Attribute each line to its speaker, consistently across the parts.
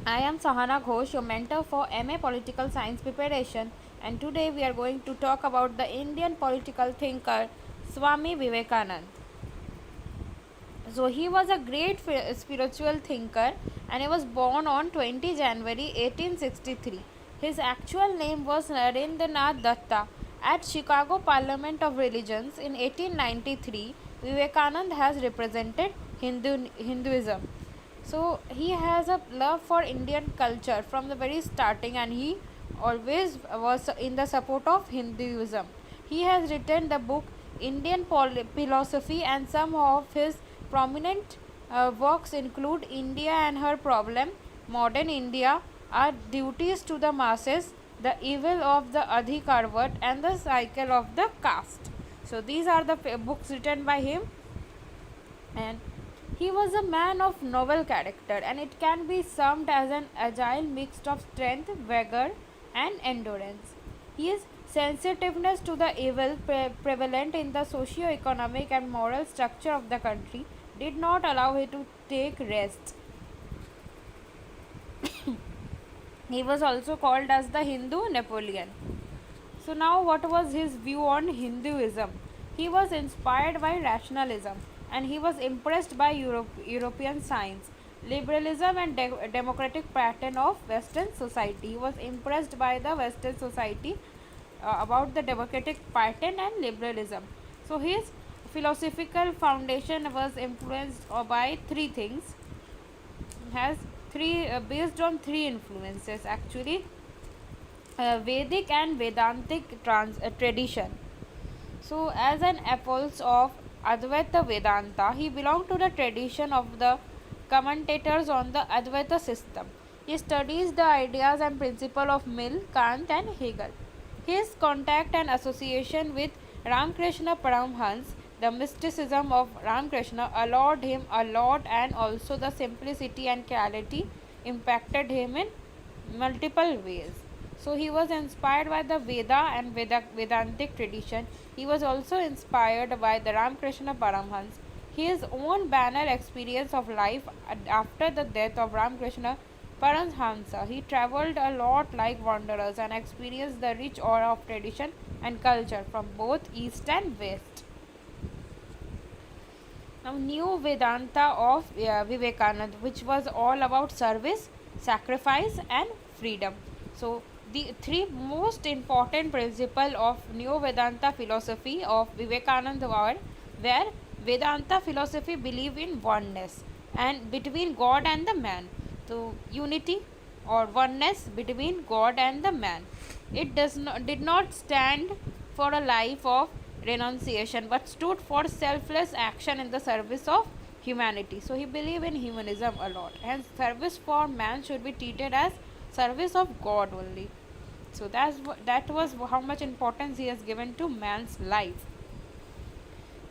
Speaker 1: I am Sahana Ghosh, your mentor for MA Political Science preparation, and today we are going to talk about the Indian political thinker Swami Vivekanand. So, he was a great spiritual thinker and he was born on 20 January 1863. His actual name was Narendranath Datta. At Chicago Parliament of Religions in 1893, Vivekanand has represented Hinduism. So he has a love for Indian culture from the very starting, and he always was in the support of Hinduism. He has written the book Indian Philosophy, and some of his prominent works include India and Her Problem, Modern India, Our Duties to the Masses, The Evil of the Adhikarvat, and The Cycle of the Caste. So these are the books written by him, and he was a man of noble character, and it can be summed as an agile mix of strength, vigor, and endurance. His sensitiveness to the evil prevalent in the socio-economic and moral structure of the country did not allow him to take rest. He was also called as the Hindu Napoleon. So now, what was his view on Hinduism? He was inspired by rationalism, and he was impressed by European science, liberalism, and democratic pattern of Western society. He was impressed by the Western society about the democratic pattern and liberalism. So his philosophical foundation was influenced by three things. Has three based on three influences actually: Vedic and Vedantic tradition. So, as an apostle of Advaita Vedanta, he belonged to the tradition of the commentators on the Advaita system. He studies the ideas and principles of Mill, Kant, and Hegel. His contact and association with Ramakrishna Paramhans, the mysticism of Ramakrishna, allowed him a lot, and also the simplicity and clarity impacted him in multiple ways. So he was inspired by the Veda and Vedantic tradition. He was also inspired by the Ramakrishna Paramhans. His own banal experience of life after the death of Ramakrishna Paramhansa. He traveled a lot like wanderers and experienced the rich aura of tradition and culture from both east and west. Now, new Vedanta of Vivekananda, which was all about service, sacrifice, and freedom. So, the three most important principles of new Vedanta philosophy of Vivekananda were where Vedanta philosophy believe in oneness and between God and the man. So, unity or oneness between God and the man. It did not stand for a life of renunciation, but stood for selfless action in the service of humanity. So he believed in humanism a lot. Hence, service for man should be treated as service of God only. So that was how much importance he has given to man's life.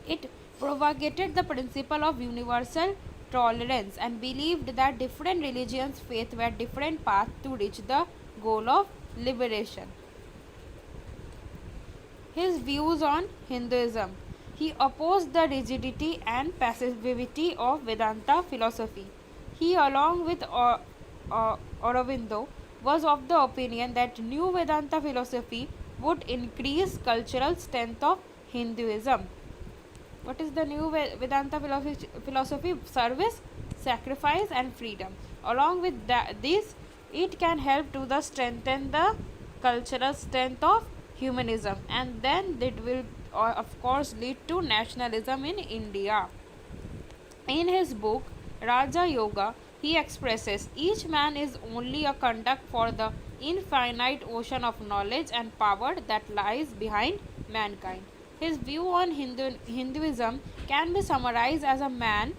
Speaker 1: It propagated the principle of universal tolerance and believed that different religions, faith were different paths to reach the goal of liberation. His views on Hinduism. He opposed the rigidity and passivity of Vedanta philosophy. He, along with Aurobindo, was of the opinion that new Vedanta philosophy would increase cultural strength of Hinduism. What is the new Vedanta philosophy? Service, sacrifice, and freedom. Along with this, it can help to the strengthen the cultural strength of humanism, and then it will of course lead to nationalism in India. In his book Raja Yoga, he expresses each man is only a conduct for the infinite ocean of knowledge and power that lies behind mankind. His view on Hinduism can be summarized as a man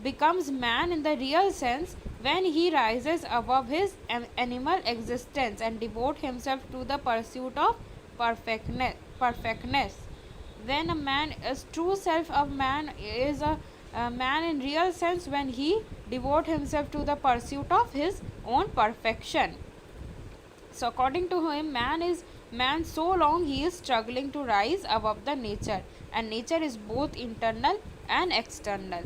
Speaker 1: becomes man in the real sense when he rises above his animal existence and devote himself to the pursuit of perfectness. When a man is true self of man is a man in real sense when he devote himself to the pursuit of his own perfection. So according to him, man is man so long he is struggling to rise above the nature, and nature is both internal and external.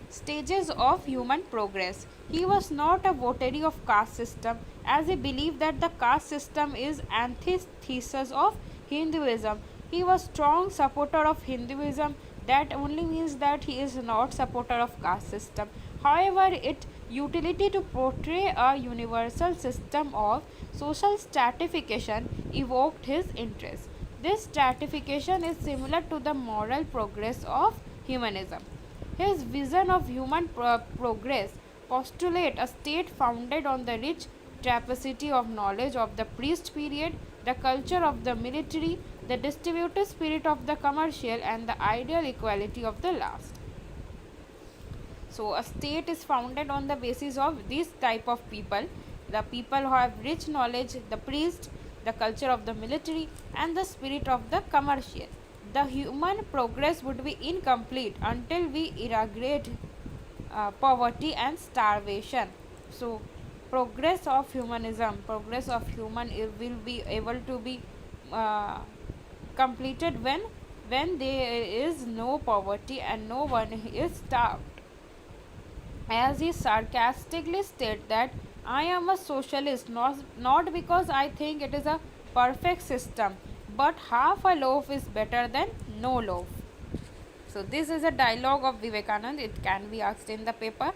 Speaker 1: stages of human progress. He was not a votary of caste system, as he believed that the caste system is antithesis of Hinduism. He was strong supporter of Hinduism. That only means that he is not supporter of caste system. However, its utility to portray a universal system of social stratification evoked his interest. This stratification is similar to the moral progress of humanism. His vision of human progress postulates a state founded on the rich tapestry of knowledge of the priest period, the culture of the military, the distributive spirit of the commercial, and the ideal equality of the last. So a state is founded on the basis of this type of people, the people who have rich knowledge, the priest, the culture of the military, and the spirit of the commercial. The human progress would be incomplete until we eradicate poverty and starvation. So progress of humanism, progress of human will be able to be uh, completed when there is no poverty and no one is starved. As he sarcastically stated that I am a socialist not because I think it is a perfect system, but half a loaf is better than no loaf. So this is a dialogue of Vivekananda. It can be asked in the paper.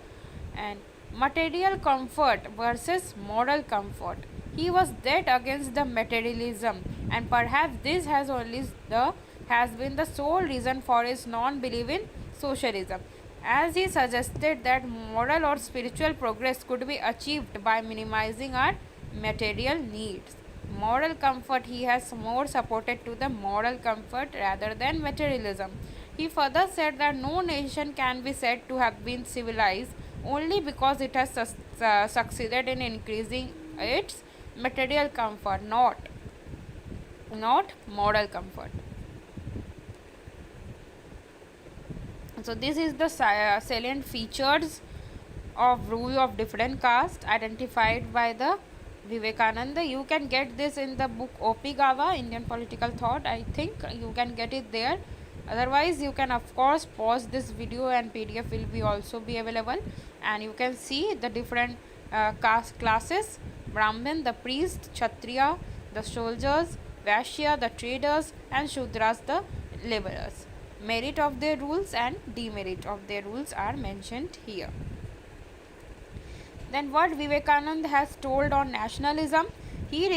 Speaker 1: And material comfort versus moral comfort. He was dead against the materialism, and perhaps this has been the sole reason for his non-belief in socialism, as he suggested that moral or spiritual progress could be achieved by minimizing our material needs. Moral comfort, he has more supported to the moral comfort rather than materialism. He further said that no nation can be said to have been civilized only because it has succeeded in increasing its material comfort, not moral comfort. So this is the salient features of rule of different castes identified by the Vivekananda. You can get this in the book O.P. Gava, Indian Political Thought. I think you can get it there. Otherwise, you can of course pause this video and PDF will be also be available, and you can see the different caste classes: Brahmin, the priest; Kshatriya, the soldiers; Vaishya, the traders; and Shudras, the laborers. Merit of their rules and demerit of their rules are mentioned here. Then what Vivekananda has told on nationalism, he is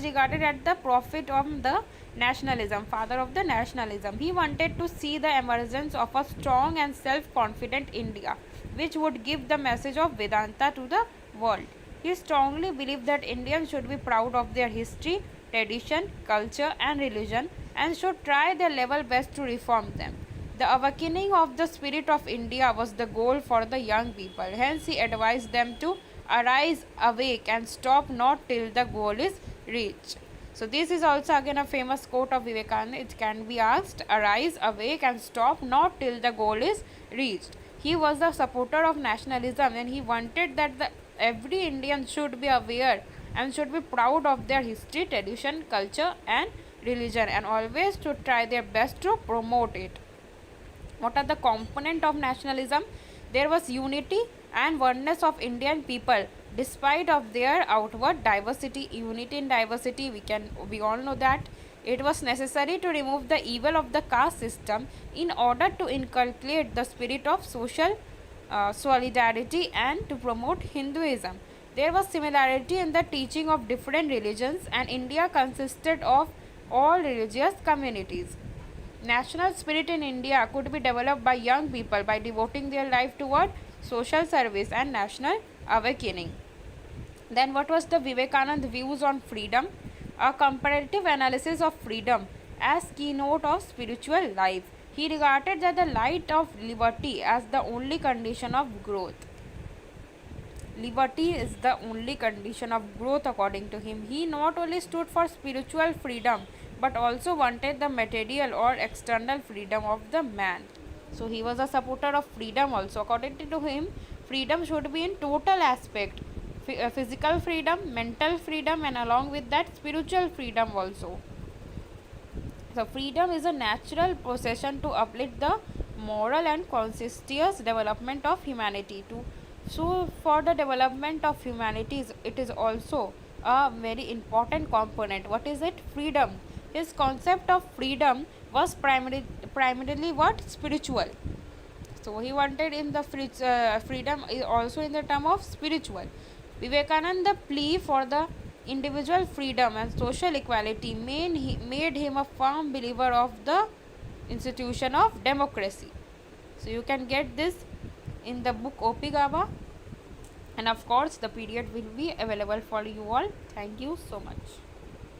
Speaker 1: regarded as the prophet of the nationalism, father of the nationalism. He wanted to see the emergence of a strong and self-confident India, which would give the message of Vedanta to the world. He strongly believed that Indians should be proud of their history, tradition, culture, and religion, and should try their level best to reform them. The awakening of the spirit of India was the goal for the young people. Hence, he advised them to arise, awake, and stop not till the goal is reached. So, this is also again a famous quote of Vivekananda. It can be asked: arise, awake, and stop not till the goal is reached. He was a supporter of nationalism, and he wanted that every Indian should be aware and should be proud of their history, tradition, culture, and religion, and always to try their best to promote it. What are the component of nationalism? There was unity and oneness of Indian people despite of their outward diversity. Unity in diversity, we all know that. It was necessary to remove the evil of the caste system in order to inculcate the spirit of social solidarity and to promote Hinduism. There was similarity in the teaching of different religions, and India consisted of all religious communities. National spirit in India could be developed by young people by devoting their life toward social service and national awakening. Then what was the Vivekananda views on freedom? A comparative analysis of freedom as keynote of spiritual life. He regarded that the light of liberty as the only condition of growth. Liberty is the only condition of growth according to him. He not only stood for spiritual freedom but also wanted the material or external freedom of the man. So he was a supporter of freedom also. According to him, freedom should be in total aspect: physical freedom, mental freedom, and along with that spiritual freedom also. So freedom is a natural procession to uplift the moral and conscientious development of humanity too. So for the development of humanity, it is also a very important component. What is it? Freedom. His concept of freedom was primarily what? Spiritual. So he wanted in the freedom also in the term of spiritual. Vivekananda plea for the individual freedom and social equality made him a firm believer of the institution of democracy. So you can get this in the book Opigava, and of course the PDF will be available for you all. Thank you so much.